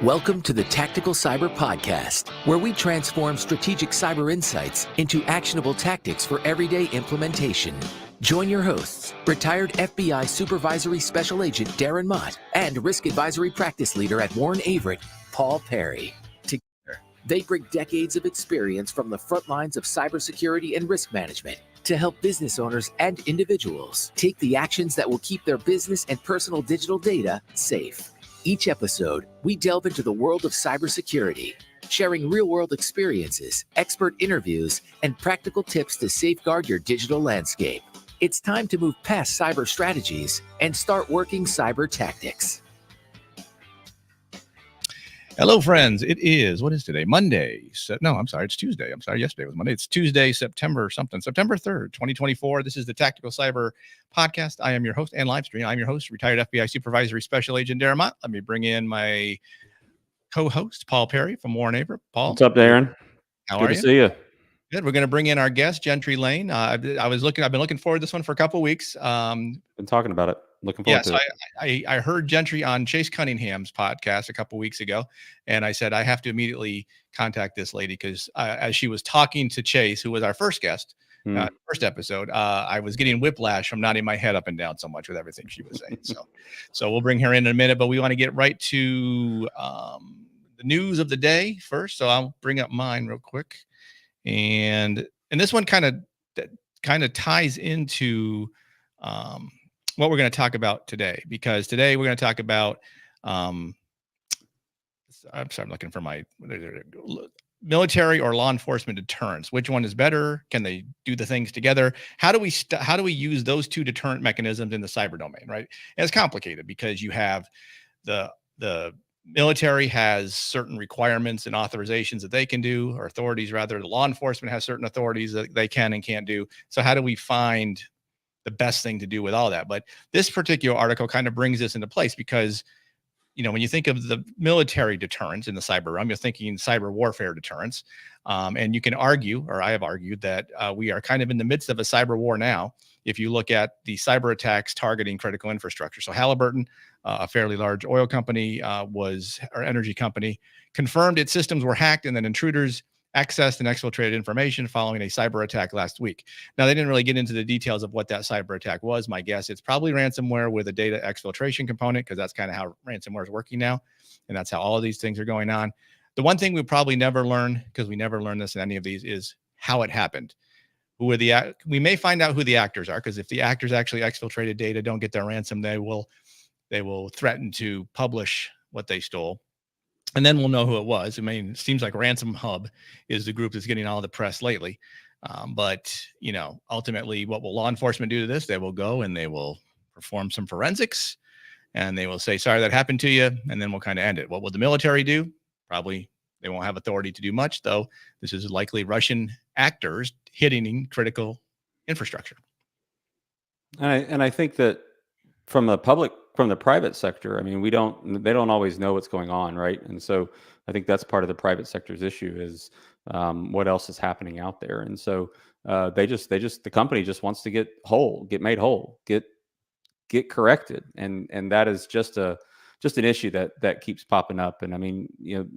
Welcome to the Tactical Cyber Podcast, where we transform strategic cyber insights into actionable tactics for everyday implementation. Join your hosts, retired FBI Supervisory Special Agent Darren Mott and Risk Advisory Practice Leader at Warren Averett, Paul Perry. Together, they bring decades of experience from the front lines of cybersecurity and risk management to help business owners and individuals take the actions that will keep their business and personal digital data safe. Each episode, we delve into the world of cybersecurity, sharing real-world experiences, expert interviews, and practical tips to safeguard your digital landscape. It's time to move past cyber strategies and start working cyber tactics. Hello, friends. It is, what is today? Monday. It's Tuesday. Yesterday was Monday. It's Tuesday, September 3rd, 2024. This is the Tactical Cyber Podcast. I am your host and live stream. I'm your host, retired FBI Supervisory Special Agent Darren Mott. Let me bring in my co-host, Paul Perry from Warren Averett. Paul. What's up, Darren? How are you? Good to see you. Good. We're going to bring in our guest, Gentry Lane. I've been looking forward to this one for a couple of weeks. Been talking about it. Looking forward to it. I heard Gentry on Chase Cunningham's podcast a couple of weeks ago, and I said I have to immediately contact this lady because as she was talking to Chase, who was our first guest, first episode, I was getting whiplash from nodding my head up and down so much with everything she was saying. So we'll bring her in a minute, but we want to get right to the news of the day first. So I'll bring up mine real quick, and this one kind of ties into what we're going to talk about today, because today we're going to talk about I'm looking for my military or law enforcement deterrence. Which one is better? Can they do the things together? How do we use those two deterrent mechanisms in the cyber domain, right? And it's complicated because you have the military has certain requirements and authorizations that they can do, or authorities rather. The law enforcement has certain authorities that they can and can't do. So how do we find the best thing to do with all that? But this particular article kind of brings this into place because, when you think of the military deterrence in the cyber realm, you're thinking cyber warfare deterrence. And you can argue, or I have argued, that we are kind of in the midst of a cyber war now. If you look at the cyber attacks targeting critical infrastructure. So Halliburton, a fairly large oil company, or energy company, confirmed its systems were hacked, and then intruders accessed and exfiltrated information following a cyber attack last week. Now, they didn't really get into the details of what that cyber attack was. My guess, it's probably ransomware with a data exfiltration component, because that's kind of how ransomware is working now. And that's how all of these things are going on. The one thing we probably never learn, because we never learn this in any of these, is how it happened. We may find out who the actors are, because if the actors actually exfiltrated data, don't get their ransom, they will threaten to publish what they stole. And then we'll know who it was. I mean, it seems like Ransom Hub is the group that's getting all the press lately. But ultimately, what will law enforcement do to this? They will go and they will perform some forensics, and they will say, sorry, that happened to you. And then we'll kind of end it. What will the military do? Probably they won't have authority to do much, though. This is likely Russian actors hitting critical infrastructure. And I think that from the private sector, I mean, they don't always know what's going on, right? And so I think that's part of the private sector's issue is what else is happening out there. And so the company just wants to get made whole, get corrected. And that is just an issue that keeps popping up. And I mean,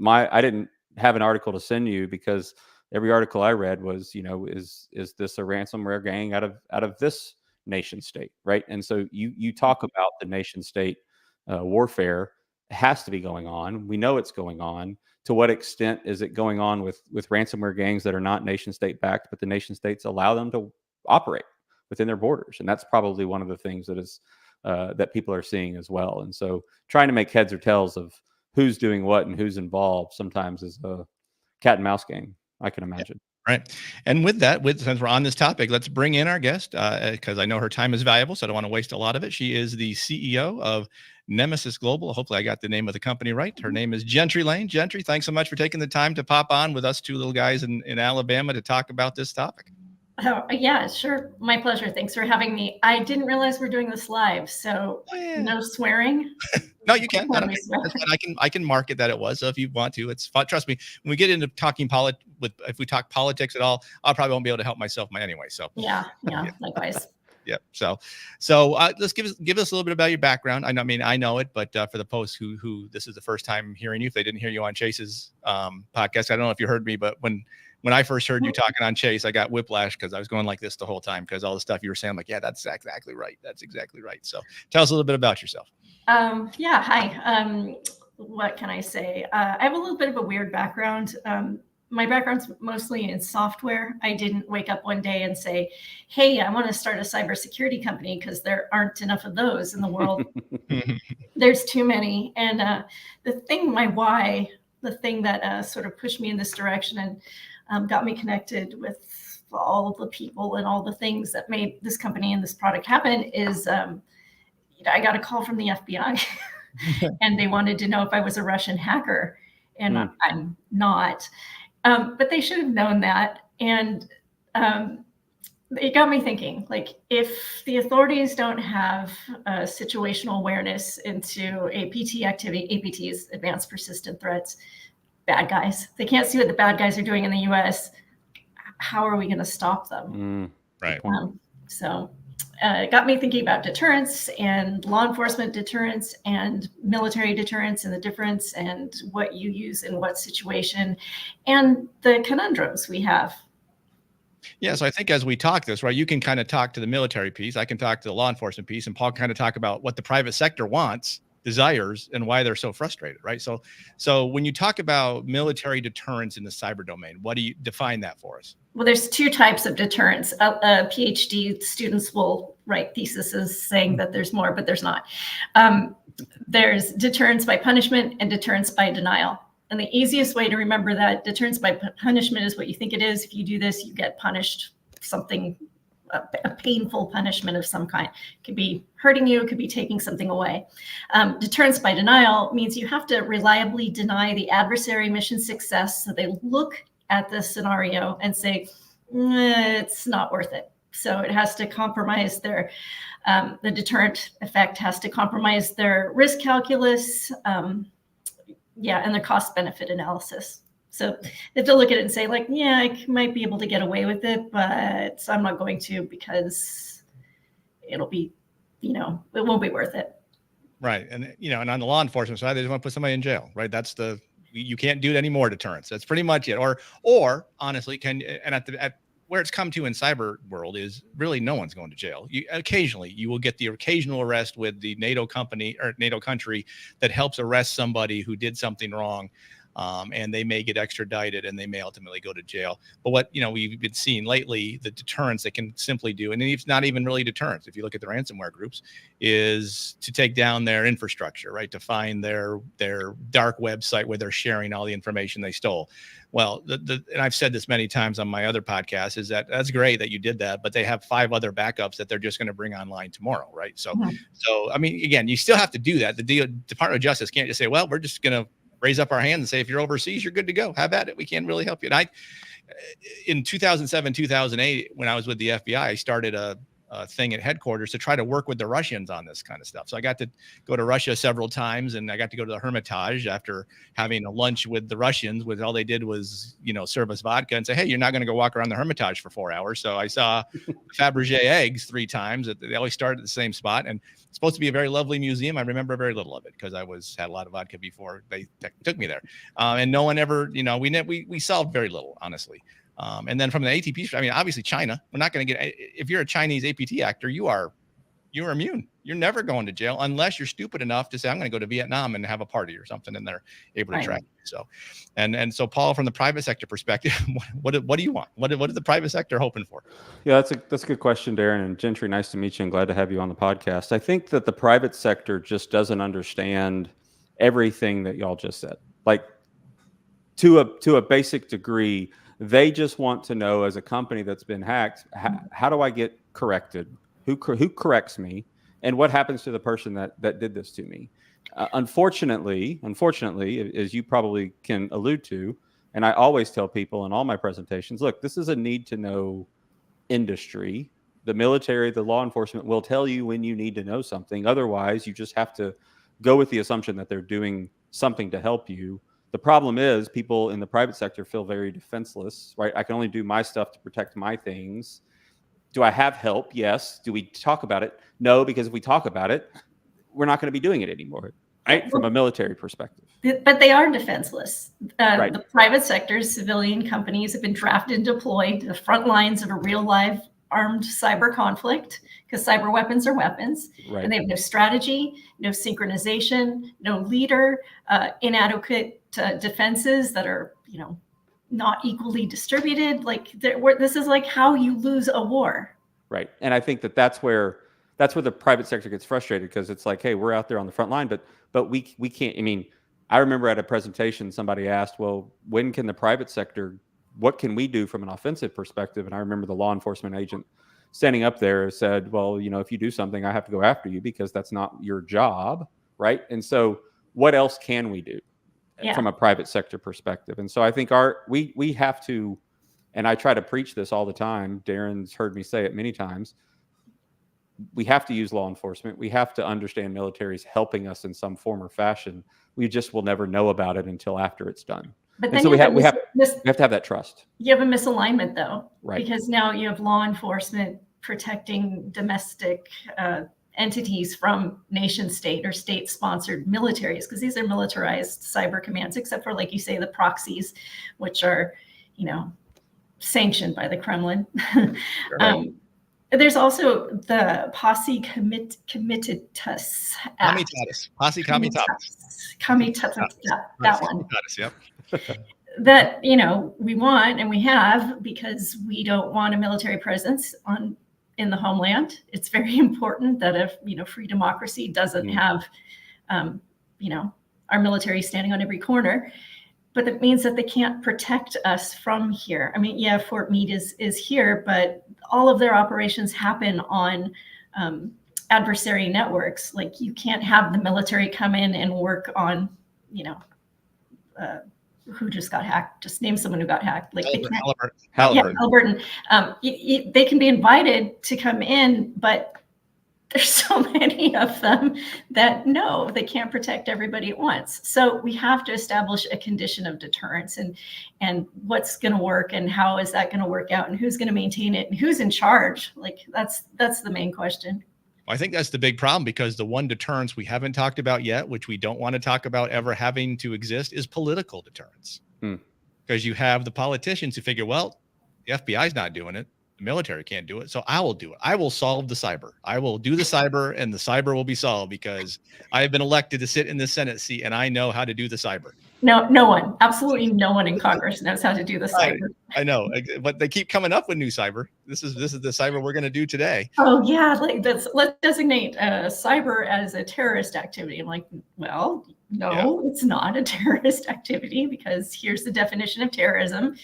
I didn't have an article to send you because every article I read was, is this a ransomware gang out of this nation state, right? And so you talk about the nation state warfare has to be going on. We know it's going on. To what extent is it going on with ransomware gangs that are not nation state backed, but the nation states allow them to operate within their borders? And that's probably one of the things that is that people are seeing as well. And so trying to make heads or tails of who's doing what and who's involved sometimes is a cat and mouse game, I can imagine. Right. And with that, since we're on this topic, let's bring in our guest because I know her time is valuable, so I don't want to waste a lot of it. She is the CEO of Nemesis Global. Hopefully I got the name of the company right. Her name is Gentry Lane. Gentry, thanks so much for taking the time to pop on with us two little guys in Alabama to talk about this topic. Oh, yeah, sure. My pleasure. Thanks for having me. I didn't realize we're doing this live, so no swearing. No, you can. I can mark it that it was. So if you want to, it's fun. Trust me. When we get into talking if we talk politics at all, I probably won't be able to help myself anyway. So yeah, likewise. Yep. So let's give us a little bit about your background. I mean, I know it, but for the posts who this is the first time hearing you, if they didn't hear you on Chase's podcast, I don't know if you heard me, but when I first heard you talking on Chase, I got whiplash because I was going like this the whole time because all the stuff you were saying, I'm like, yeah, that's exactly right. That's exactly right. So tell us a little bit about yourself. Yeah. Hi. What can I say? I have a little bit of a weird background. My background's mostly in software. I didn't wake up one day and say, hey, I want to start a cybersecurity company because there aren't enough of those in the world. There's too many. And the thing that sort of pushed me in this direction and got me connected with all the people and all the things that made this company and this product happen is I got a call from the FBI and they wanted to know if I was a Russian hacker. And I'm not. But they should have known that. And it got me thinking, like, if the authorities don't have situational awareness into APT activity, APT is advanced persistent threats, bad guys, they can't see what the bad guys are doing in the US, how are we going to stop them? Right. So it got me thinking about deterrence and law enforcement deterrence and military deterrence and the difference and what you use in what situation and the conundrums we have. Yeah, so I think as we talk this, right, you can kind of talk to the military piece, I can talk to the law enforcement piece, and Paul kind of talk about what the private sector wants, desires, and why they're so frustrated, right? So when you talk about military deterrence in the cyber domain, what do you define that for us? Well, there's two types of deterrence. PhD students will write theses saying that there's more, but there's not. There's deterrence by punishment and deterrence by denial. And the easiest way to remember that deterrence by punishment is what you think it is. If you do this, you get punished, something, a painful punishment of some kind. It could be hurting you, it could be taking something away. Deterrence by denial means you have to reliably deny the adversary mission success. So they look at the scenario and say, it's not worth it. So it has to compromise their, the deterrent effect has to compromise their risk calculus, and the cost benefit analysis. So they have to look at it and say, like, yeah, I might be able to get away with it, but I'm not going to because it'll be, it won't be worth it. Right. And, and on the law enforcement side, they just want to put somebody in jail, right? You can't do any more deterrence. That's pretty much it. Or honestly, at where it's come to in cyber world is really no one's going to jail. Occasionally you will get the occasional arrest with the NATO company or NATO country that helps arrest somebody who did something wrong. And they may get extradited and they may ultimately go to jail. But what, we've been seeing lately, the deterrence they can simply do, and it's not even really deterrence. If you look at the ransomware groups, is to take down their infrastructure, right? To find their dark website where they're sharing all the information they stole. Well, and I've said this many times on my other podcasts, is that's great that you did that, but they have 5 other backups that they're just going to bring online tomorrow, right? So I mean, again, you still have to do that. The Department of Justice can't just say, well, we're just going to raise up our hand and say, if you're overseas, you're good to go. Have at it. We can't really help you. And in 2007, 2008, when I was with the FBI, I started a thing at headquarters to try to work with the Russians on this kind of stuff. So I got to go to Russia several times, and I got to go to the Hermitage after having a lunch with the Russians, with all they did was, serve us vodka and say, hey, you're not going to go walk around the Hermitage for 4 hours. So I saw Fabergé eggs 3 times. They always started at the same spot, and it's supposed to be a very lovely museum. I remember very little of it because I had a lot of vodka before they took me there. And no one ever, we solved very little, honestly. And then from the ATP, I mean, obviously China, we're not going to get, if you're a Chinese APT actor, you're immune. You're never going to jail unless you're stupid enough to say, I'm going to go to Vietnam and have a party or something, and they're able to track you. So, and so Paul, from the private sector perspective, what do you want? What is the private sector hoping for? Yeah, that's a good question, Darren. And Gentry, nice to meet you and glad to have you on the podcast. I think that the private sector just doesn't understand everything that y'all just said. Like, to a basic degree, they just want to know, as a company that's been hacked, how do I get corrected? Who corrects me? And what happens to the person that did this to me? Unfortunately, as you probably can allude to, and I always tell people in all my presentations, look, this is a need to know industry. The military, the law enforcement will tell you when you need to know something. Otherwise, you just have to go with the assumption that they're doing something to help you. The problem is people in the private sector feel very defenseless, right? I can only do my stuff to protect my things. Do I have help? Yes. Do we talk about it? No, because if we talk about it, we're not going to be doing it anymore, right? From a military perspective. But they are defenseless. Right. The private sector, civilian companies have been drafted and deployed to the front lines of a real live armed cyber conflict, because cyber weapons are weapons. Right. And they have no strategy, no synchronization, no leader, inadequate defenses that are, not equally distributed. Like this is like how you lose a war. Right. And I think that's where the private sector gets frustrated, because it's like, hey, we're out there on the front line, but we can't. I mean, I remember at a presentation, somebody asked, well, when can the private sector, what can we do from an offensive perspective? And I remember the law enforcement agent standing up there said, well, if you do something, I have to go after you because that's not your job. Right. And so what else can we do from a private sector perspective? And so I think we have to, and I try to preach this all the time. Darren's heard me say it many times. We have to use law enforcement. We have to understand military's helping us in some form or fashion. We just will never know about it until after it's done. But then so we have to have that trust. You have a misalignment, though, right? Because now you have law enforcement protecting domestic entities from nation state or state sponsored militaries, because these are militarized cyber commands, except for, like you say, the proxies, which are, sanctioned by the Kremlin. Right. There's also the Posse Comitatus Act. Posse Comitatus. That one. Yep. That, we want and we have, because we don't want a military presence in the homeland. It's very important that if, free democracy doesn't have, our military standing on every corner. But that means that they can't protect us from here. I mean, yeah, Fort Meade is here, but all of their operations happen on adversary networks. Like, you can't have the military come in and work on, who just got hacked. Just name someone who got hacked. Like Halliburton. They can be invited to come in, but there's so many of them that no, they can't protect everybody at once. So we have to establish a condition of deterrence, and what's going to work, and how is that going to work out, and who's going to maintain it, and who's in charge. Like, that's the main question. I think that's the big problem, because the one deterrence we haven't talked about yet, which we don't want to talk about ever having to exist, is political deterrence. Because you have the politicians who figure, well, the FBI's not doing it. The military can't do it, so I will do it. I will solve the cyber. I will do the cyber, and the cyber will be solved because I have been elected to sit in the Senate seat, and I know how to do the cyber. No one, absolutely no one in Congress knows how to do the cyber. I know, but they keep coming up with new cyber. This is the cyber we're going to do today. Oh yeah, let's designate cyber as a terrorist activity. I'm like, well, no, It's not a terrorist activity, because here's the definition of terrorism.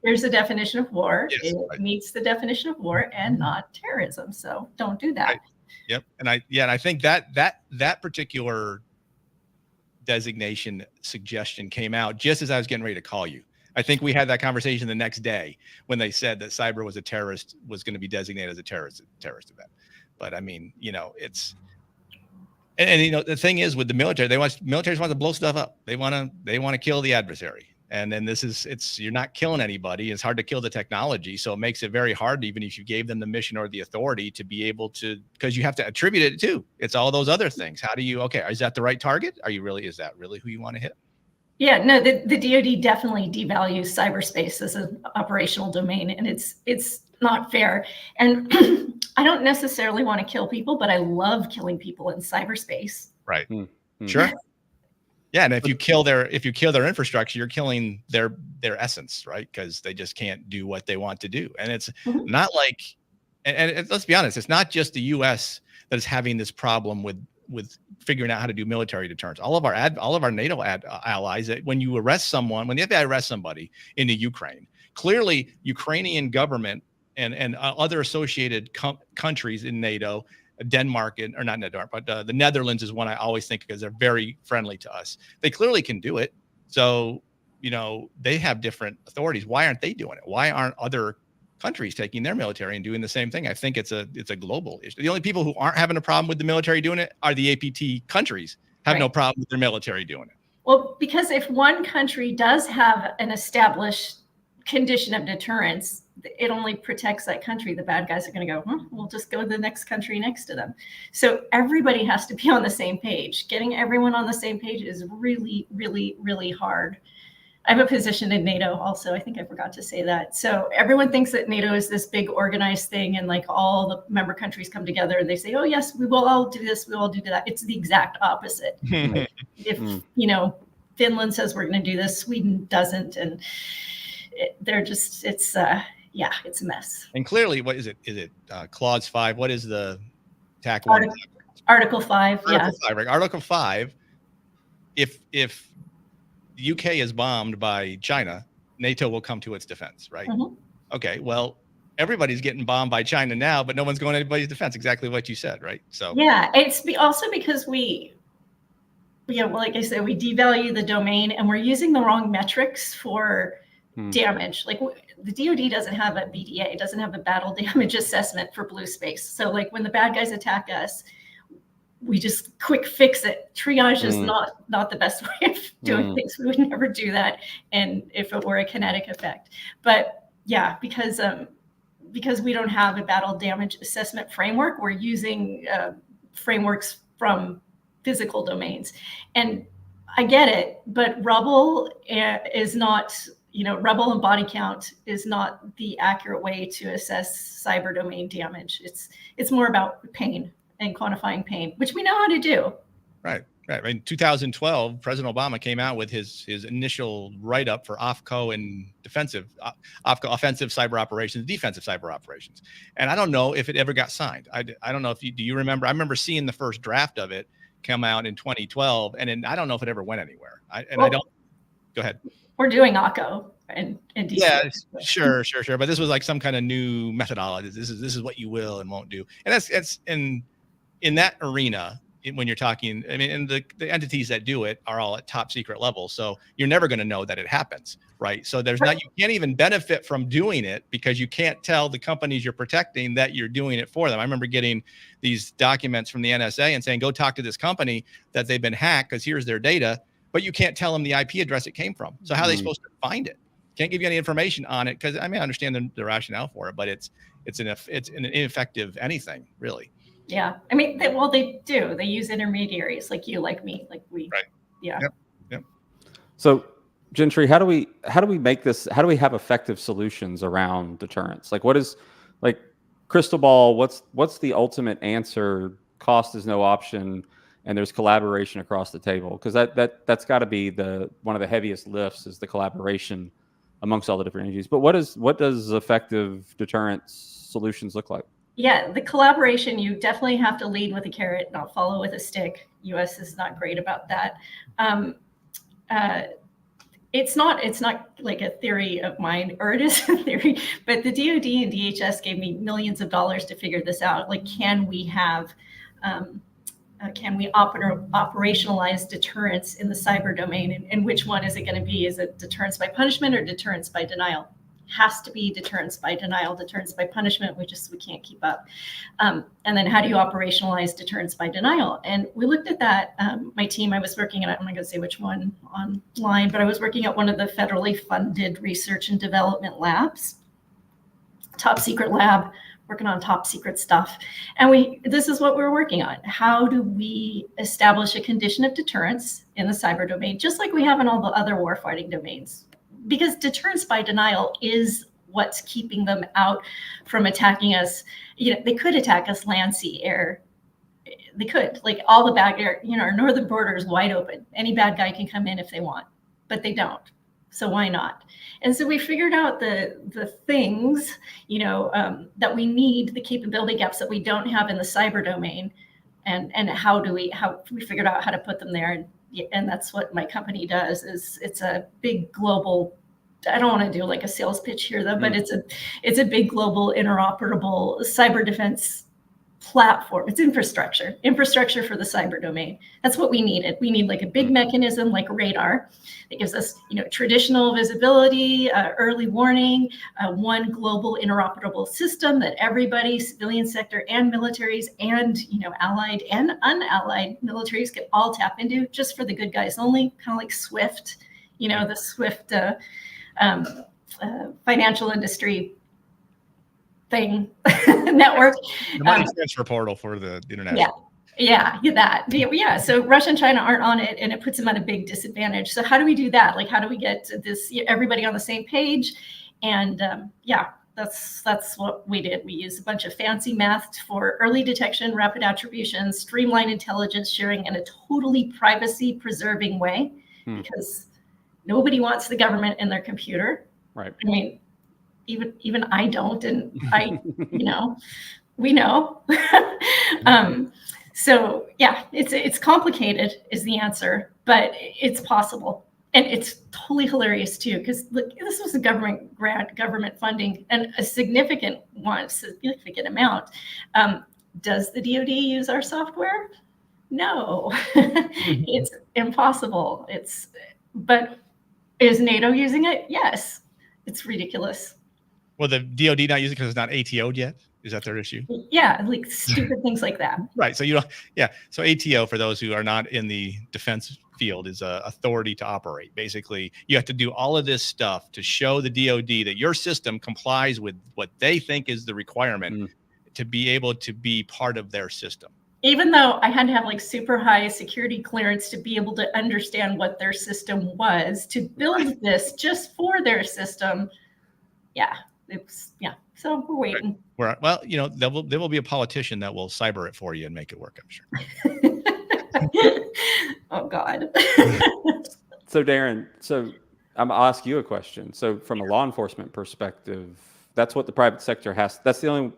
Here's the definition of war. Yes, it meets the definition of war and not terrorism. So don't do that. Right. Yep. And I think that particular designation suggestion came out just as I was getting ready to call you. I think we had that conversation the next day when they said that cyber was going to be designated as a terrorist event. But I mean, it's, and the thing is with the military, militaries want to blow stuff up. They want to kill the adversary. And then you're not killing anybody. It's hard to kill the technology. So it makes it very hard, even if you gave them the mission or the authority, to be able to, because you have to attribute it to. It's all those other things. How do you, is that the right target? Is that really who you want to hit? Yeah, no, the DoD definitely devalues cyberspace as an operational domain, and it's not fair. And I don't necessarily want to kill people, but I love killing people in cyberspace. Right. Sure. Yeah, and if you kill their infrastructure, you're killing their essence, right? Because they just can't do what they want to do. And it's not like, and let's be honest, it's not just the U.S. that is having this problem with figuring out how to do military deterrence. All of our NATO allies, when you arrest someone, when the FBI arrests somebody in the Ukraine, clearly Ukrainian government and other associated countries in NATO, Denmark, or not Denmark, but the Netherlands is one I always think, because they're very friendly to us. They clearly can do it. So, they have different authorities. Why aren't they doing it? Why aren't other countries taking their military and doing the same thing? I think it's a global issue. The only people who aren't having a problem with the military doing it are the APT countries. Have no problem with their military doing it. Well, because if one country does have an established condition of deterrence, it only protects that country. The bad guys are going to go, we'll just go to the next country next to them. So everybody has to be on the same page. Getting everyone on the same page is really, really, really hard. I have a position in NATO also. I think I forgot to say that. So everyone thinks that NATO is this big organized thing, and like all the member countries come together and they say, oh yes, we will all do this, we will all do that. It's the exact opposite. Like, if Finland says we're going to do this, Sweden doesn't, and it's a mess. And clearly, what is it? Is it clause 5? What is the TAC one? Article 5. Article 5, right? Article 5. If the UK is bombed by China, NATO will come to its defense, right? Mm-hmm. Okay, well, everybody's getting bombed by China now, but no one's going to anybody's defense. Exactly what you said, right? So yeah, it's also because like I said, we devalue the domain, and we're using the wrong metrics for damage. Like the DoD doesn't have a BDA, it doesn't have a battle damage assessment for blue space. So like when the bad guys attack us, we just quick fix it. Triage is not the best way of doing things. We would never do that, and if it were a kinetic effect. But yeah, because we don't have a battle damage assessment framework, we're using frameworks from physical domains. And I get it, but rubble is not, rubble and body count is not the accurate way to assess cyber domain damage. It's more about pain and quantifying pain, which we know how to do. Right. In 2012, President Obama came out with his initial write-up for OFCO and offensive cyber operations, defensive cyber operations. And I don't know if it ever got signed. I don't know if do you remember? I remember seeing the first draft of it come out in 2012, and I don't know if it ever went anywhere. Go ahead. We're doing OCO and DC. Yeah, sure. But this was like some kind of new methodology. This is what you will and won't do. And that's in that arena, when you're talking, and the entities that do it are all at top secret level. So you're never going to know that it happens, right? So you can't even benefit from doing it because you can't tell the companies you're protecting that you're doing it for them. I remember getting these documents from the NSA and saying, go talk to this company that they've been hacked because here's their data, but you can't tell them the IP address it came from. So how are they supposed to find it? Can't give you any information on it because I understand the rationale for it, but it's an ineffective anything, really. Yeah. they do. They use intermediaries like you, like me, like we. Right. Yeah. Yep. So, Gentry, how do we make this? How do we have effective solutions around deterrence? Like, what is, like, crystal ball? What's the ultimate answer? Cost is no option, and there's collaboration across the table, because that's got to be one of the heaviest lifts is the collaboration amongst all the different entities. But what does effective deterrence solutions look like? Yeah, the collaboration, you definitely have to lead with a carrot, not follow with a stick. US is not great about that. It's not like a theory of mine, or it is a theory, but the DoD and DHS gave me millions of dollars to figure this out. Like, can we operationalize deterrence in the cyber domain? And which one is it going to be? Is it deterrence by punishment or deterrence by denial? Has to be deterrence by denial. Deterrence by punishment, we can't keep up. And then how do you operationalize deterrence by denial? And we looked at that. My team, I was working at, I'm not going to say which one online, but I was working at one of the federally funded research and development labs, top secret lab, working on top secret stuff. And this is what we were working on. How do we establish a condition of deterrence in the cyber domain, just like we have in all the other warfighting domains? Because deterrence by denial is what's keeping them out from attacking us. They could attack us land, sea, air. They could, like, all the bad air, our northern border is wide open. Any bad guy can come in if they want, but they don't. So why not? And so we figured out the things, that we need, the capability gaps that we don't have in the cyber domain, and how we figured out how to put them there. And that's what my company does. It's a big global, I don't want to do like a sales pitch here though, but it's a big global interoperable cyber defense platform. It's infrastructure for the cyber domain. That's what we needed. We need like a big mechanism like radar that gives us, traditional visibility, early warning, one global interoperable system that everybody, civilian sector and militaries and, allied and unallied militaries can all tap into, just for the good guys only, kind of like SWIFT, the SWIFT financial industry thing network. The money transfer portal for the international. Yeah. So Russia and China aren't on it, and it puts them at a big disadvantage. So how do we do that? Like, how do we get this everybody on the same page? And that's what we did. We used a bunch of fancy math for early detection, rapid attribution, streamlined intelligence sharing in a totally privacy preserving way, because nobody wants the government in their computer. Right. I mean, even I don't, and we know. So yeah, it's complicated is the answer, but it's possible. And it's totally hilarious too, because look, this was a government grant, government funding, and a significant amount. Does the DoD use our software? No, it's impossible. But is NATO using it? Yes. It's ridiculous. Well, the DoD not using it because it's not ATO'd yet? Is that their issue? Yeah, like stupid things like that. Right. So So ATO, for those who are not in the defense field, is a authority to operate. Basically, you have to do all of this stuff to show the DoD that your system complies with what they think is the requirement to be able to be part of their system. Even though I had to have like super high security clearance to be able to understand what their system was, to build this just for their system. So we're waiting. Right. Well, there will be a politician that will cyber it for you and make it work, I'm sure. Oh God. So Darren, I'll ask you a question. So from a law enforcement perspective, that's what the private sector has. That's the only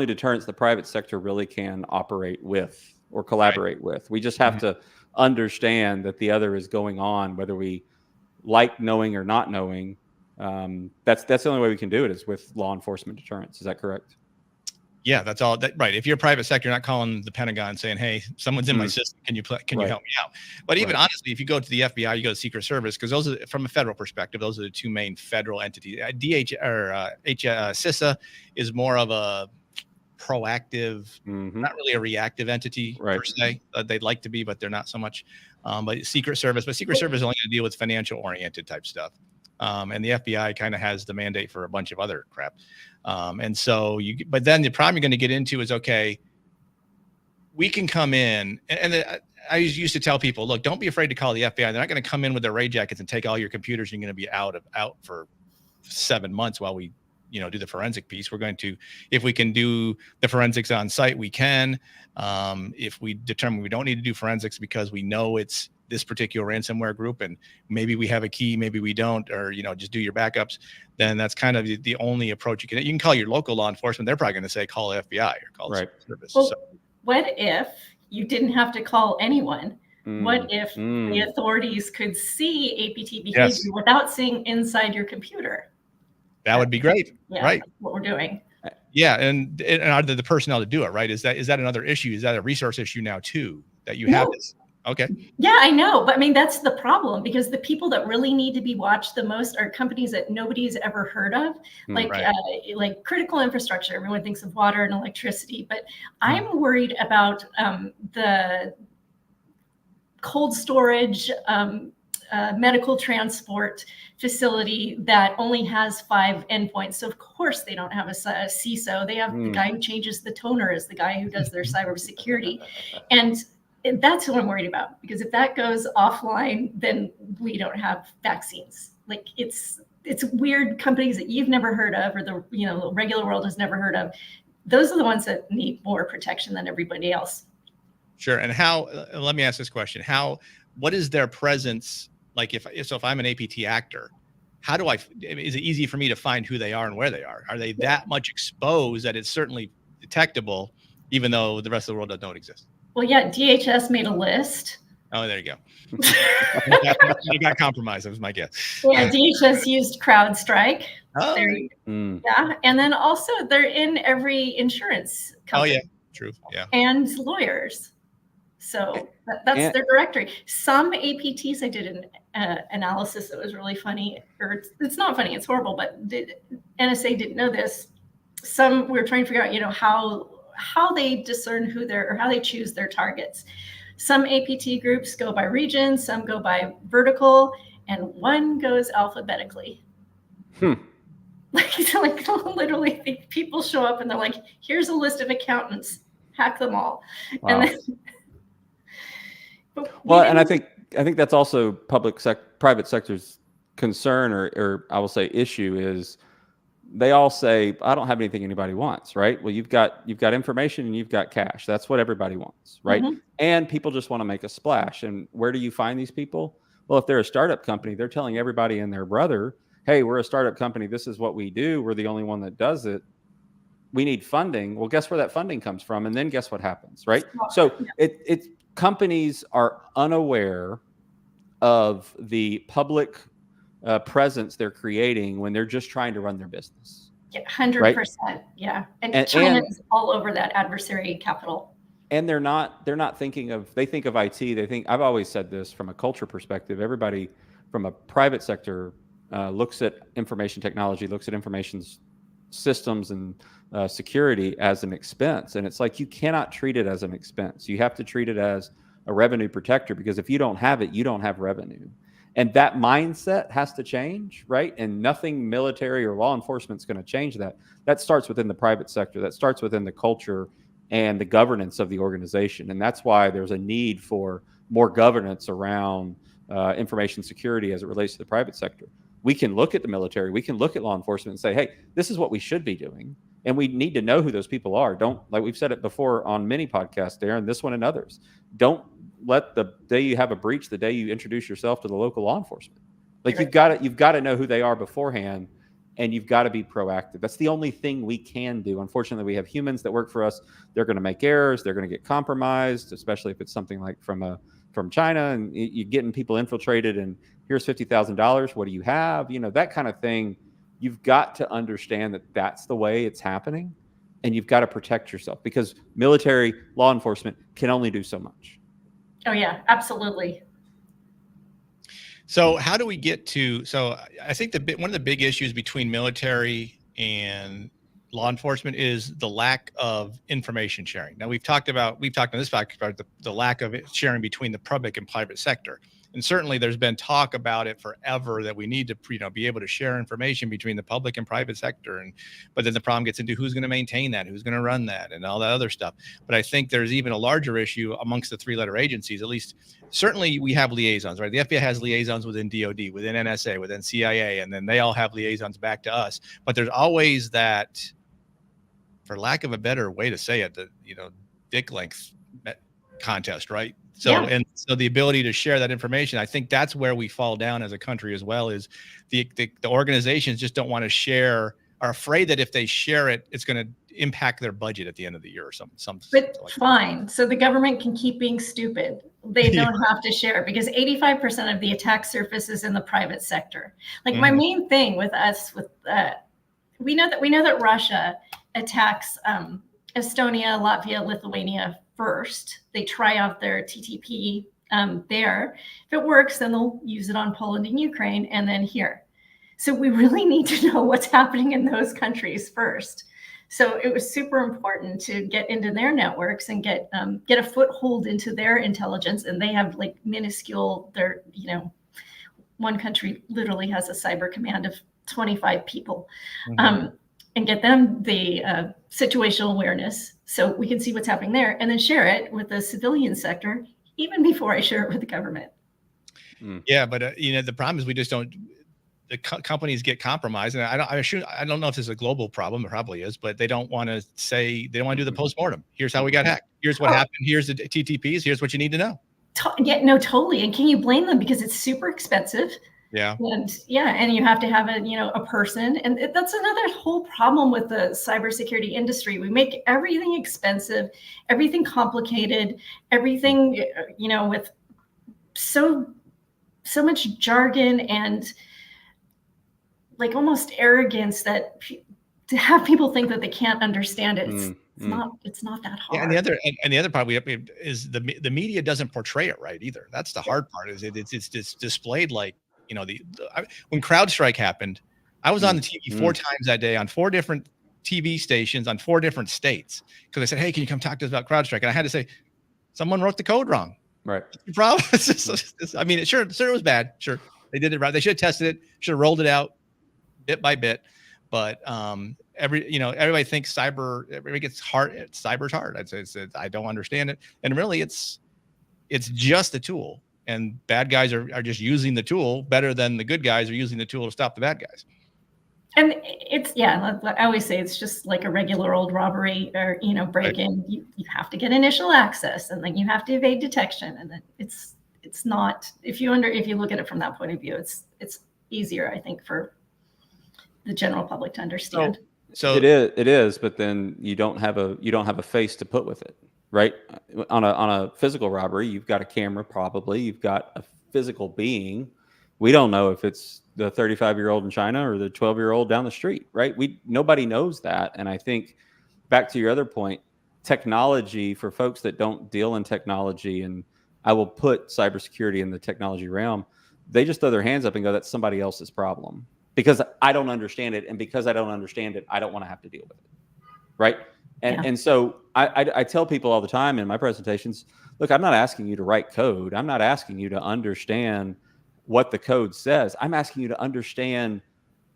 deterrence the private sector really can operate with or collaborate with. We just have to understand that the other is going on, whether we like knowing or not knowing. That's the only way we can do it is with law enforcement deterrence. Is that correct? Yeah, that's all. Right. If you're private sector, you're not calling the Pentagon saying, "Hey, someone's in my system. Can you help me out?" But even honestly, if you go to the FBI, you go to Secret Service, because those are, from a federal perspective, those are the two main federal entities. CISA is more of a proactive, not really a reactive entity per se. They'd like to be, but they're not so much. But Secret Service is only going to deal with financial oriented type stuff. And the FBI kind of has the mandate for a bunch of other crap. But then the problem you're going to get into is, okay, we can come in, and I used to tell people, look, don't be afraid to call the FBI. They're not going to come in with their raid jackets and take all your computers. And you're going to be out for 7 months while we, do the forensic piece. We're going to, if we can do the forensics on site, we can. If we determine we don't need to do forensics because we know it's this particular ransomware group, and maybe we have a key, maybe we don't, or just do your backups, then that's kind of the only approach you can call your local law enforcement. They're probably going to say call FBI or call the service. Well, what if you didn't have to call anyone? What if the authorities could see APT behavior without seeing inside your computer? That would be great. Right. That's what we're doing. Yeah, and are there the personnel to do it? Right? Is that another issue? Is that a resource issue now too, that you have this? Okay. Yeah, I know. But I mean, that's the problem, because the people that really need to be watched the most are companies that nobody's ever heard of, like critical infrastructure. Everyone thinks of water and electricity, but I'm worried about the cold storage, medical transport facility that only has 5 endpoints. So of course they don't have a CISO. They have the guy who changes the toner is the guy who does their cybersecurity. And that's what I'm worried about, because if that goes offline, then we don't have vaccines. Like it's weird companies that you've never heard of, or the regular world has never heard of. Those are the ones that need more protection than everybody else. Sure. And let me ask this question. What is their presence? Like if I'm an APT actor, is it easy for me to find who they are and where they are? Are they that much exposed that it's certainly detectable, even though the rest of the world doesn't know it exists? Well, yeah, DHS made a list. Oh, there you go. You got compromised. That was my guess. Yeah, DHS used CrowdStrike. Oh, yeah. And then also they're in every insurance company. Oh, yeah. True. Yeah. And lawyers. So that's their directory. Some APTs, I did an analysis that was really funny, or it's not funny, it's horrible, but the NSA didn't know this. Some we're trying to figure out, how they discern how they choose their targets. Some APT groups go by region, some go by vertical, and one goes alphabetically. Like literally, people show up and they're like, "Here's a list of accountants, hack them all." Wow. And then, well, and I think that's also private sector's concern, or I will say issue is they all say, I don't have anything anybody wants, right? Well, you've got information and you've got cash. That's what everybody wants, right? Mm-hmm. And people just want to make a splash. And where do you find these people? Well, if they're a startup company, they're telling everybody and their brother, hey, we're a startup company. This is what we do. We're the only one that does it. We need funding. Well, guess where that funding comes from? And then guess what happens, right? So it's companies are unaware of the public presence they're creating when they're just trying to run their business. 100%. Right? Yeah. And China is all over that adversary capital. And they're not thinking of, they think of IT. I've always said this from a culture perspective, everybody from a private sector looks at information technology, looks at information systems and security as an expense. And it's like, you cannot treat it as an expense. You have to treat it as a revenue protector, because if you don't have it, you don't have revenue. And that mindset has to change, right? And nothing military or law enforcement is going to change that. That starts within the private sector. That starts within the culture and the governance of the organization. And that's why there's a need for more governance around information security as it relates to the private sector. We can look at the military, we can look at law enforcement and say, hey, this is what we should be doing. And we need to know who those people are. Don't, like we've said it before on many podcasts, Darren, this one and others, don't let the day you have a breach, the day you introduce yourself to the local law enforcement. Like you've got to know who they are beforehand, and you've got to be proactive. That's the only thing we can do. Unfortunately, we have humans that work for us. They're going to make errors. They're going to get compromised, especially if it's something like from China, and you're getting people infiltrated and here's $50,000. What do you have? You know, that kind of thing. You've got to understand that that's the way it's happening, and you've got to protect yourself, because military law enforcement can only do so much. Oh yeah, absolutely. So how do we get to, so I think one of the big issues between military and law enforcement is the lack of information sharing. Now we've talked on this podcast about the lack of sharing between the public and private sector. And certainly there's been talk about it forever that we need to, be able to share information between the public and private sector. But then the problem gets into who's going to maintain that, who's going to run that, and all that other stuff. But I think there's even a larger issue amongst the three-letter agencies. At least, certainly we have liaisons, right? The FBI has liaisons within DOD, within NSA, within CIA, and then they all have liaisons back to us. But there's always that, for lack of a better way to say it, dick length contest, right? And so the ability to share that information, I think that's where we fall down as a country as well, is the organizations just don't want to share, are afraid that if they share it, it's going to impact their budget at the end of the year or something. But like fine. So the government can keep being stupid. They don't have to share, because 85% of the attack surface is in the private sector. Like my main thing with us, we know that Russia attacks Estonia, Latvia, Lithuania first. They try out their TTP there. If it works, then they'll use it on Poland and Ukraine, and then here. So we really need to know what's happening in those countries first. So it was super important to get into their networks and get a foothold into their intelligence. And they have like minuscule, one country literally has a cyber command of 25 people. And get them the situational awareness so we can see what's happening there, and then share it with the civilian sector even before I share it with the government. Yeah, but the problem is we just don't. The companies get compromised, and I don't know if this is a global problem. It probably is, but they don't want to say, they don't want to do the postmortem. Here's how we got hacked. Here's what happened. Here's the TTPs. Here's what you need to know. Yeah, no, totally. And can you blame them, because it's super expensive? Yeah. And you have to have a person. And that's another whole problem with the cybersecurity industry. We make everything expensive, everything complicated, everything, with so much jargon and like almost arrogance that to have people think that they can't understand it. It's not that hard. Yeah, and the other part is the media doesn't portray it right either. That's the hard part. Is it's displayed like, when CrowdStrike happened, I was on the TV 4 times that day on 4 different TV stations on 4 different states, because I said, hey, can you come talk to us about CrowdStrike? And I had to say, someone wrote the code wrong. Right. The problem is, sure, it was bad. Sure, they did it right. They should have tested it, should have rolled it out. bit by bit. But everybody thinks everybody gets hard. Cyber's hard. I don't understand it. And really it's just a tool, and bad guys are just using the tool better than the good guys are using the tool to stop the bad guys. And I always say it's just like a regular old robbery or, break-in. You have to get initial access, and then you have to evade detection. And then it's not, if you look at it from that point of view, it's easier, I think, for the general public to understand. So it is, but then you don't have a face to put with it, right? On a physical robbery, you've got a camera, probably you've got a physical being. We don't know if it's the 35-year-old in China or the 12-year-old down the street, right? Nobody knows that. And I think back to your other point, technology, for folks that don't deal in technology, and I will put cybersecurity in the technology realm, they just throw their hands up and go, that's somebody else's problem because I don't understand it. And because I don't understand it, I don't want to have to deal with it. Right. And so I tell people all the time in my presentations, look, I'm not asking you to write code. I'm not asking you to understand what the code says. I'm asking you to understand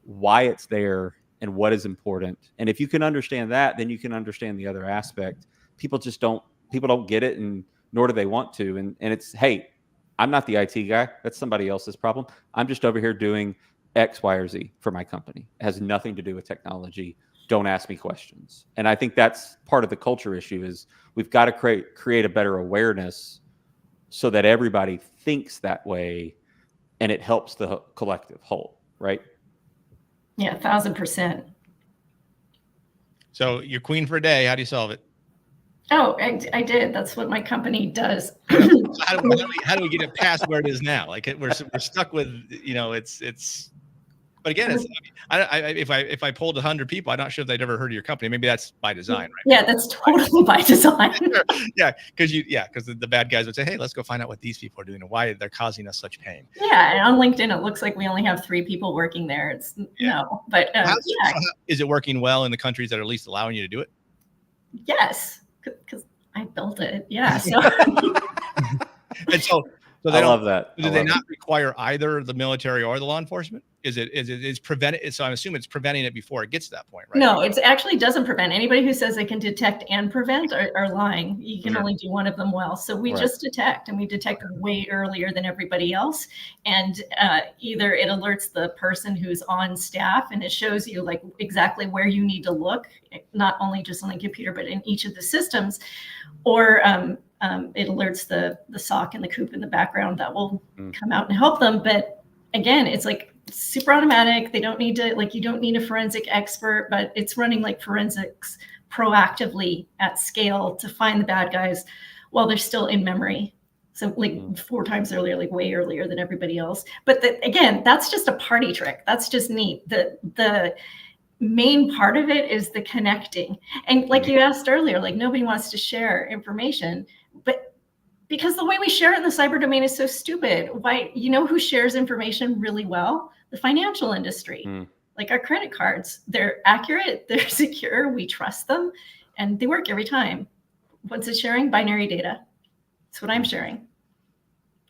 why it's there and what is important. And if you can understand that, then you can understand the other aspect. People don't get it, and nor do they want to. And it's, hey, I'm not the IT guy. That's somebody else's problem. I'm just over here doing X, Y, or Z for my company. It has nothing to do with technology. Don't ask me questions. And I think that's part of the culture issue is we've got to create a better awareness so that everybody thinks that way, and it helps the collective whole, right? Yeah, 1,000%. So you're queen for a day. How do you solve it? Oh, I did. That's what my company does. So how do we get it past where it is now? Like we're stuck with, it's. But again, if I polled 100 people, I'm not sure if they'd ever heard of your company. Maybe that's by design, right? Yeah, that's totally by design. Yeah, because the bad guys would say, "Hey, let's go find out what these people are doing and why they're causing us such pain." Yeah, and on LinkedIn, it looks like we only have 3 people working there. It's no, but is it working well in the countries that are at least allowing you to do it? Yes, because I built it. Yeah, so. And so I love that. Do they not require either the military or the law enforcement? Is prevent it? So I'm assuming it's preventing it before it gets to that point, right? No, it actually doesn't prevent. Anybody who says they can detect and prevent are lying. You can only do one of them well. So we just detect, and we detect way earlier than everybody else. And either it alerts the person who's on staff, and it shows you like exactly where you need to look, not only just on the computer, but in each of the systems, or it alerts the SOC and the COOP in the background that will come out and help them. But again, it's like super automatic. They don't need to, you don't need a forensic expert, but it's running like forensics proactively at scale to find the bad guys while they're still in memory. So 4 times earlier, way earlier than everybody else. But again, that's just a party trick. That's just neat. The main part of it is the connecting. And like you asked earlier, nobody wants to share information, but because the way we share it in the cyber domain is so stupid. Why, who shares information really well? The financial industry, like our credit cards. They're accurate, they're secure, we trust them, and they work every time. What's it sharing? Binary data. That's what I'm sharing.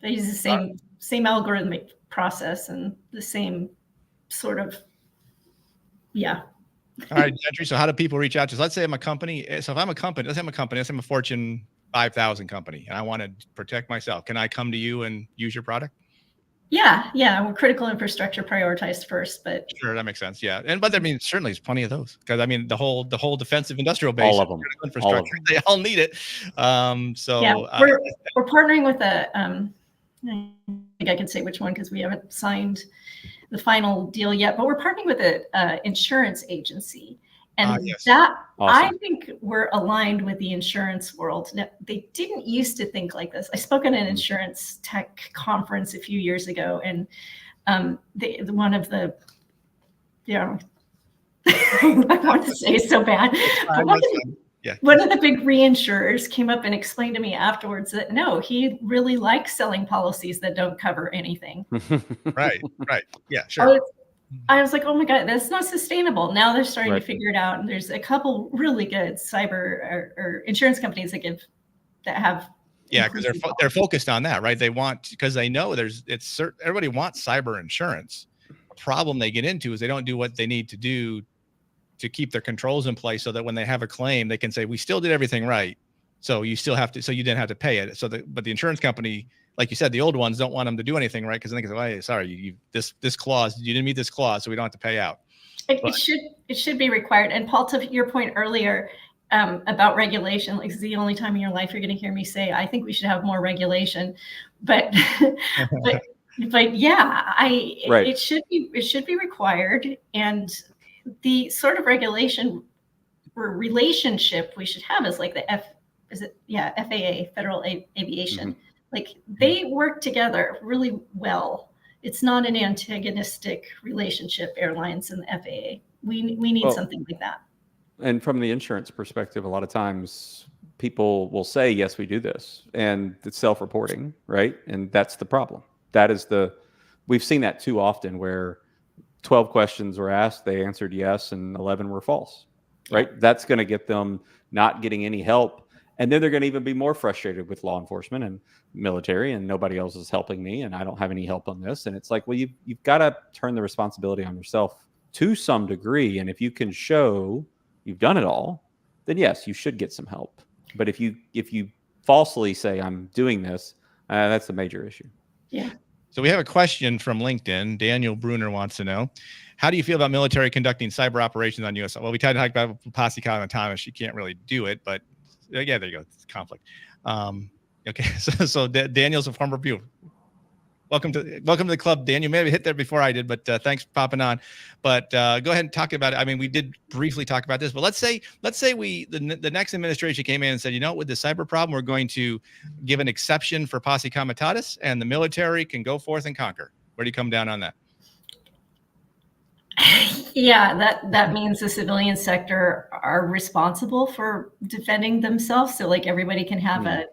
They use the same algorithmic process and the same sort of, All right, Gentry. So how do people reach out to us? Let's say I'm a company. So if I'm a company, let's say I'm a Fortune 5,000 company and I want to protect myself. Can I come to you and use your product? Yeah. We're critical infrastructure prioritized first, but sure, that makes sense. Yeah, but certainly there's plenty of those because the whole defensive industrial base, all of them, infrastructure, they all need it. We're partnering with I think I can say which one because we haven't signed the final deal yet, but we're partnering with an insurance agency. And that awesome. I think we're aligned with the insurance world. Now, they didn't used to think like this. I spoke at an insurance tech conference a few years ago, and one of the, I want to say so bad. One of the big reinsurers came up and explained to me afterwards that no, he really likes selling policies that don't cover anything. Right. Yeah, sure. I was like, oh my God, that's not sustainable. Now they're starting to figure it out. And there's a couple really good cyber or insurance companies that have. Yeah, because they're focused on that, right? They want, because they know everybody wants cyber insurance, problem they get into is they don't do what they need to do to keep their controls in place so that when they have a claim, they can say, we still did everything right. So you still have to, so you didn't have to pay it. But the insurance company, like you said, the old ones don't want them to do anything right because they can say, hey, sorry, this clause, you didn't meet this clause, so we don't have to pay out. It should be required. And Paul, to your point earlier about regulation, like, this is the only time in your life you're going to hear me say, I think we should have more regulation. But but yeah, Right. it should be required. And the sort of regulation or relationship we should have is like the FAA, Federal Aviation. Mm-hmm. Like, they work together really well. It's not an antagonistic relationship, airlines and the FAA. We need something like that. And from the insurance perspective, a lot of times people will say, yes, we do this. And it's self-reporting, right? And that's the problem. We've seen that too often where 12 questions were asked, they answered yes, and 11 were false, right? Yeah. That's going to get them not getting any help. And then they're going to even be more frustrated with law enforcement and military, and nobody else is helping me, and I don't have any help on this. And it's like, well, you've got to turn the responsibility on yourself to some degree. And if you can show you've done it all, then yes, you should get some help. But if you falsely say I'm doing this, that's a major issue. Yeah. So we have a question from LinkedIn. Daniel Bruner wants to know, how do you feel about military conducting cyber operations on U.S.? Well, we tried to talk about Posse Comitatus. You can't really do it, but yeah, there you go. It's conflict. Okay, so Daniel's a former viewer. Welcome to the club, Dan. You may have hit there before I did, but thanks for popping on. But go ahead and talk about it. I mean, we did briefly talk about this, but let's say the next administration came in and said, you know, with the cyber problem, we're going to give an exception for Posse Comitatus, and the military can go forth and conquer. Where do you come down on that? Yeah, that means the civilian sector are responsible for defending themselves. So like everybody can have a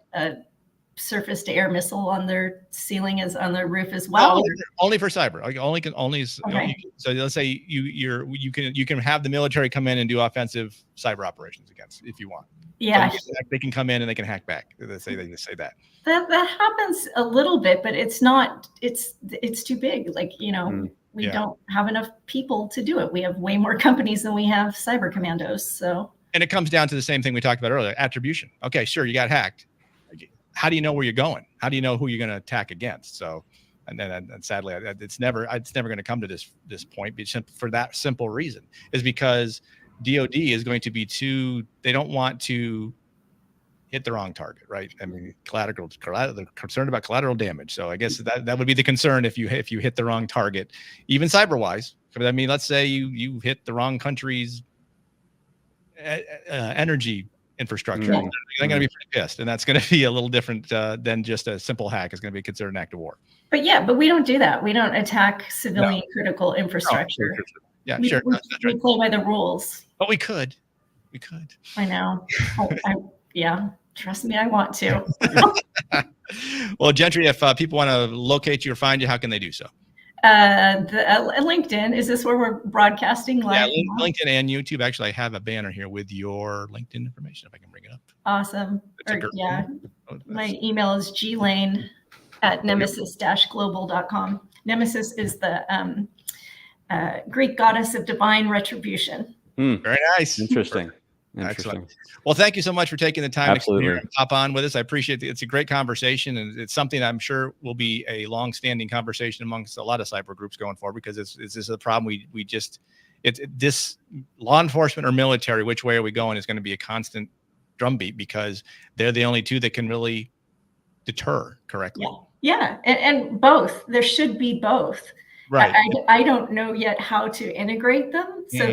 surface to air missile on their ceiling on their roof as well. No, only for cyber. Okay. So let's say you can have the military come in and do offensive cyber operations against if you want. Yeah, so they can come in and they can hack back. They just say that. That happens a little bit, but it's not. It's too big. Like, you know. We don't have enough people to do it. We have way more companies than we have cyber commandos. So, and it comes down to the same thing we talked about earlier: attribution. Okay, sure, you got hacked. How do you know where you're going? How do you know who you're going to attack against? So, and sadly, it's never going to come to this point. For that simple reason, is because DoD is going to be they don't want to hit the wrong target, right? I mean, they're concerned about collateral damage. So I guess that would be the concern if you hit the wrong target, even cyber wise. I mean, let's say you hit the wrong country's energy infrastructure. Yeah. They're going to be pretty pissed, and that's going to be a little different than just a simple hack. It's going to be considered an act of war. But we don't do that. We don't attack civilian critical infrastructure. Yeah, we sure. We play by the rules. But we could. I know. Yeah. Trust me, I want to. Well, Gentry, if people want to locate you or find you, how can they do so? LinkedIn. Is this where we're broadcasting live? Yeah, LinkedIn and YouTube. Actually, I have a banner here with your LinkedIn information, if I can bring it up. Awesome. My email is glane@nemesis-global.com. Nemesis is the Greek goddess of divine retribution. Very nice. Interesting. Excellent. Well, thank you so much for taking the time Absolutely. to come here and pop on with us. I appreciate it. It's a great conversation, and it's something I'm sure will be a long-standing conversation amongst a lot of cyber groups going forward, because it's just a problem this law enforcement or military, which way are we going, is going to be a constant drumbeat, because they're the only two that can really deter correctly. Yeah. And both. There should be both. Right. I don't know yet how to integrate them so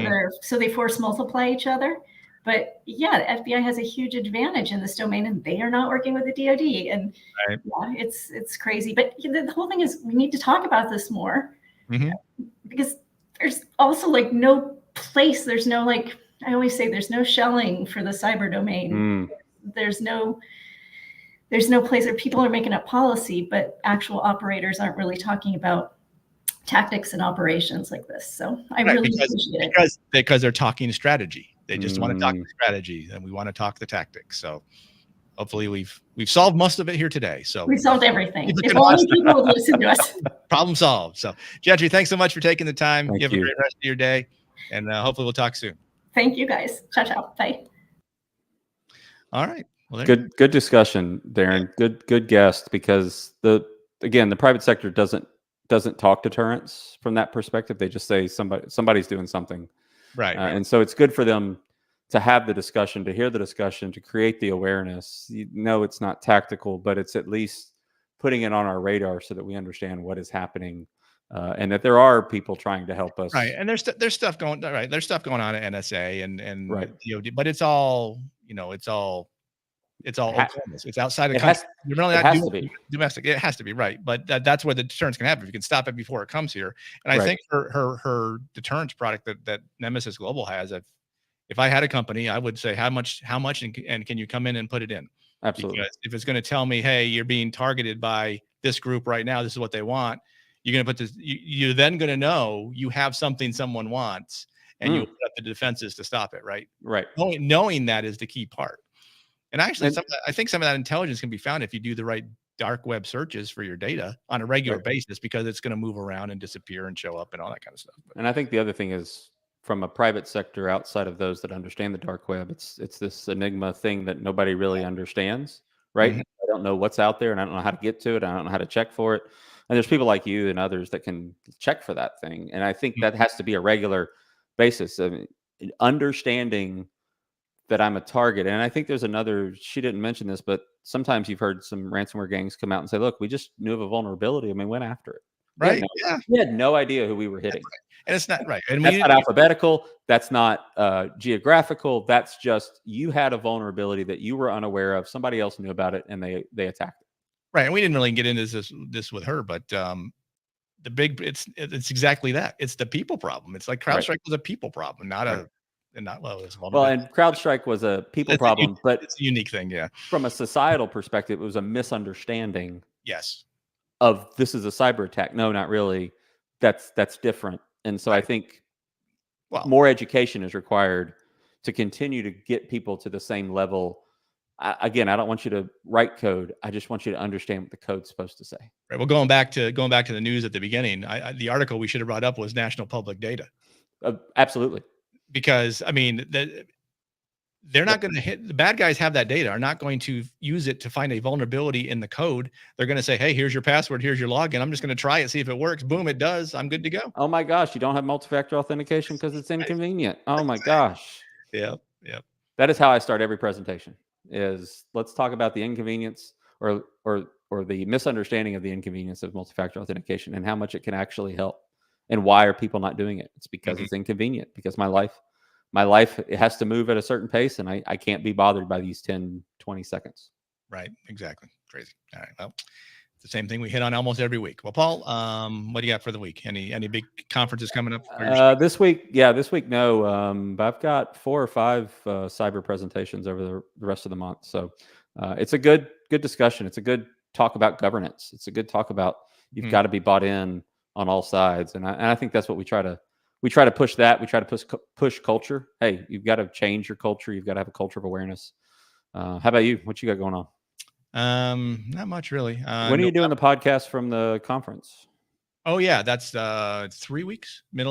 they force multiply each other. But yeah, the FBI has a huge advantage in this domain, and they are not working with the DoD. And right. Yeah, it's crazy. But the whole thing is, we need to talk about this more, because there's also like no place. There's no, like I always say, there's no shelling for the cyber domain. There's no place where people are making up policy, but actual operators aren't really talking about tactics and operations like this. So I really appreciate it. Because they're talking strategy. They just want to talk the strategy, and we want to talk the tactics. So hopefully we've solved most of it here today. So We solved everything. People If can only watch that. people would listen to us. problem solved. So Gentry, thanks so much for taking the time. Thank You have you. a great rest of your day, and hopefully we'll talk soon. Thank you guys. Ciao, ciao. Bye. All right. Well, there Good discussion, Darren. Good guest, because the private sector doesn't talk deterrence from that perspective. They just say somebody's doing something. right. And so it's good for them to have the discussion, to hear the discussion, to create the awareness. You know, it's not tactical, but it's at least putting it on our radar so that we understand what is happening, and that there are people trying to help us. Right. And there's stuff going right. There's stuff going on at NSA and Right. DOD, but it's all it's all Oklahoma's. It's outside of the It country. has, You're really it not has doing to be. domestic. It has to be, right. But that's where the deterrence can happen. If you can stop it before it comes here. And I Right. think her deterrence product that Nemesis Global has, if I had a company, I would say how much and can you come in and put it in? Absolutely. Because if it's going to tell me, hey, you're being targeted by this group right now, this is what they want, you're going to put this, you're then going to know you have something someone wants, and you'll put up the defenses to stop it, right? Right. Knowing that is the key part. And actually, I think some of that intelligence can be found if you do the right dark web searches for your data on a regular basis, because it's going to move around and disappear and show up and all that kind of stuff. And I think the other thing is, from a private sector outside of those that understand the dark web, it's this enigma thing that nobody really understands, right? Mhm. I don't know what's out there, and I don't know how to get to it. I don't know how to check for it. And there's people like you and others that can check for that thing. And I think that has to be a regular basis. I mean, understanding that I'm a target. And I think there's another, she didn't mention this, but sometimes you've heard some ransomware gangs come out and say, look, we just knew of a vulnerability and we went after it. Right. We had no idea who we were hitting. And it's not right. And that's not alphabetical. That's not geographical. That's just, you had a vulnerability that you were unaware of. Somebody else knew about it and they attacked it. Right. And we didn't really get into this with her, but it's exactly that. It's the people problem. It's like CrowdStrike was a people problem, not and CrowdStrike was a people problem, but it's a unique thing. Yeah. From a societal perspective, it was a misunderstanding. Yes. Of this is a cyber attack. No, not really. That's different. And so I think more education is required to continue to get people to the same level. Again, I don't want you to write code. I just want you to understand what the code's supposed to say. Right. Well, going back to the news at the beginning, the article we should have brought up was national public data. Absolutely. Because I mean, they're not going to hit, the bad guys have that data, are not going to use it to find a vulnerability in the code. They're going to say, hey, here's your password, here's your login. I'm just going to try it, see if it works. Boom, it does. I'm good to go. Oh my gosh, you don't have multi-factor authentication because it's inconvenient. Oh my gosh. Yeah. That is how I start every presentation. Is let's talk about the inconvenience or the misunderstanding of the inconvenience of multi-factor authentication and how much it can actually help. And why are people not doing it? It's because it's inconvenient, because my life, it has to move at a certain pace, and I can't be bothered by these 10, 20 seconds. Right. Exactly. Crazy. All right. Well, it's the same thing we hit on almost every week. Well, Paul, what do you got for the week? Any big conferences coming up? This week, no. I've got 4 or 5 cyber presentations over the rest of the month. So it's a good discussion. It's a good talk about governance. It's a good talk about you've got to be bought in on all sides. And I think that's what we try to push that. We try to push culture. Hey, you've got to change your culture. You've got to have a culture of awareness. How about you? What you got going on? Not much really. When are you doing the podcast from the conference? Oh yeah, that's 3 weeks. The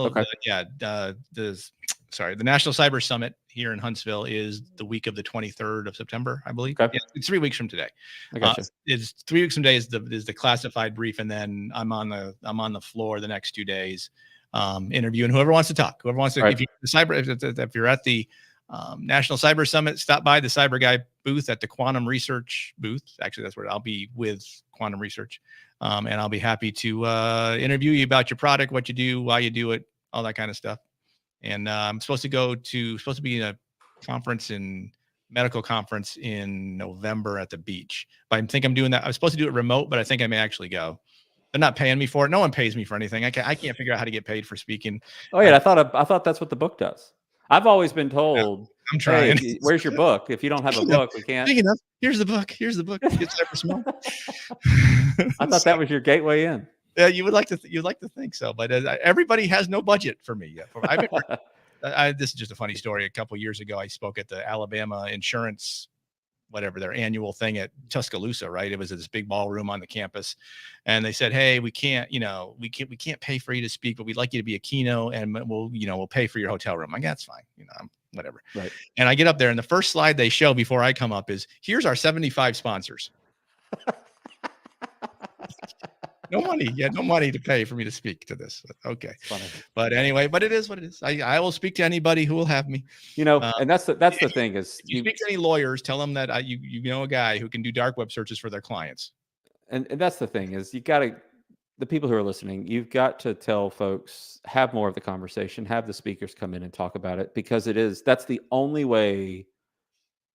National Cyber Summit here in Huntsville is the week of the 23rd of September, I believe. Okay. Yeah, it's 3 weeks from today. I gotcha. It's 3 weeks from today is the classified brief, and then I'm on the floor the next 2 days, interviewing whoever wants to talk, whoever wants to. Right. If you're at the National Cyber Summit, stop by the Cyber Guy booth at the Quantum Research booth. Actually, that's where I'll be with Quantum Research, and I'll be happy to interview you about your product, what you do, why you do it, all that kind of stuff. And I'm supposed to be in a medical conference in November at the beach. But I think I'm doing that. I was supposed to do it remote, but I think I may actually go. They're not paying me for it. No one pays me for anything. I can't figure out how to get paid for speaking. Oh yeah, I thought that's what the book does. I've always been told, I'm trying. Hey, where's your book? If you don't have a book, we can't. Speaking of, here's the book. It's Cyber Small. I thought that was your gateway in. Yeah, you'd like to think so, but everybody has no budget for me yet. This is just a funny story. A couple of years ago, I spoke at the Alabama Insurance whatever their annual thing at Tuscaloosa, right? It was this big ballroom on the campus, and they said, "Hey, we can't pay for you to speak, but we'd like you to be a keynote, and we'll pay for your hotel room." Like, that's fine, whatever. Right. And I get up there, and the first slide they show before I come up is, "Here's our 75 sponsors." No money to pay for me to speak to this. Okay. But anyway, but it is what it is. I will speak to anybody who will have me. And that's the thing is, if you speak to any lawyers, tell them that you know a guy who can do dark web searches for their clients. And that's the thing is, the people who are listening, you've got to tell folks, have more of the conversation, have the speakers come in and talk about it, because that's the only way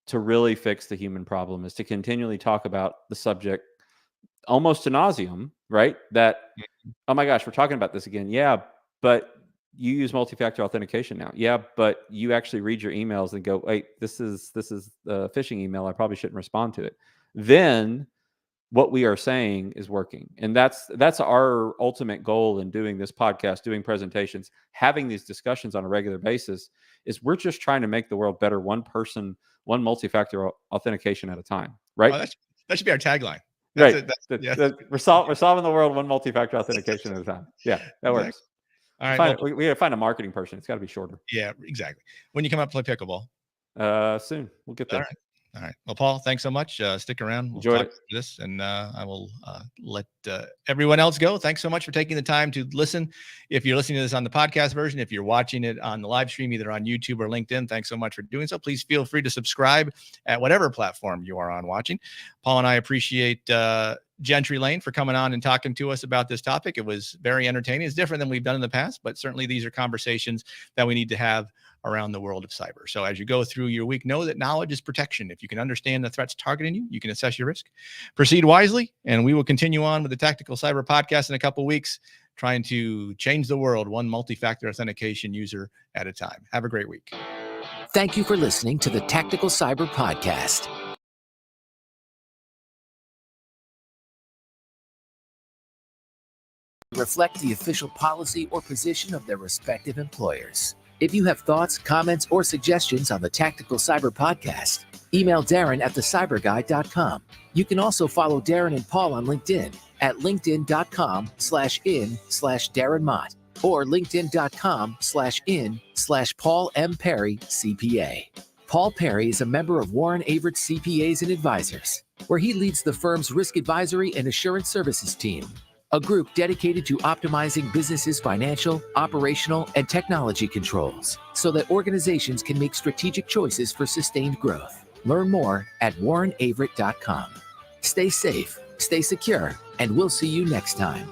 to really fix the human problem, is to continually talk about the subject almost ad nauseum, right? That, oh my gosh, we're talking about this again. Yeah, but you use multi-factor authentication now. Yeah, but you actually read your emails and go, wait, this is a phishing email. I probably shouldn't respond to it. Then what we are saying is working. And that's our ultimate goal in doing this podcast, doing presentations, having these discussions on a regular basis, is we're just trying to make the world better, one person, one multi-factor authentication at a time, right? Oh, that should be our tagline. Right. We're solving the world one multi-factor authentication at a time. Yeah, that works. All right. We got to find a marketing person. It's got to be shorter. Yeah, exactly. When you come up to play pickleball? Soon. We'll get there. All right. Well, Paul, thanks so much. Stick around. We'll Enjoyed talk through this, and I will let everyone else go. Thanks so much for taking the time to listen. If you're listening to this on the podcast version, if you're watching it on the live stream, either on YouTube or LinkedIn, thanks so much for doing so. Please feel free to subscribe at whatever platform you are on watching. Paul and I appreciate Gentry Lane for coming on and talking to us about this topic. It was very entertaining. It's different than we've done in the past, but certainly these are conversations that we need to have around the world of cyber. So as you go through your week, know that knowledge is protection. If you can understand the threats targeting you, you can assess your risk. Proceed wisely, and we will continue on with the Tactical Cyber Podcast in a couple of weeks, trying to change the world one multi-factor authentication user at a time. Have a great week. Thank you for listening to the Tactical Cyber Podcast. Reflect the official policy or position of their respective employers. If you have thoughts, comments, or suggestions on the Tactical Cyber Podcast, email Darren at thecyberguy.com. You can also follow Darren and Paul on LinkedIn at linkedin.com/in/Darren Mott or linkedin.com/in/Paul M. Perry CPA. Paul Perry is a member of Warren Averett CPAs and Advisors, where he leads the firm's risk advisory and assurance services team, a group dedicated to optimizing businesses' financial, operational, and technology controls so that organizations can make strategic choices for sustained growth. Learn more at warrenaverett.com. Stay safe, stay secure, and we'll see you next time.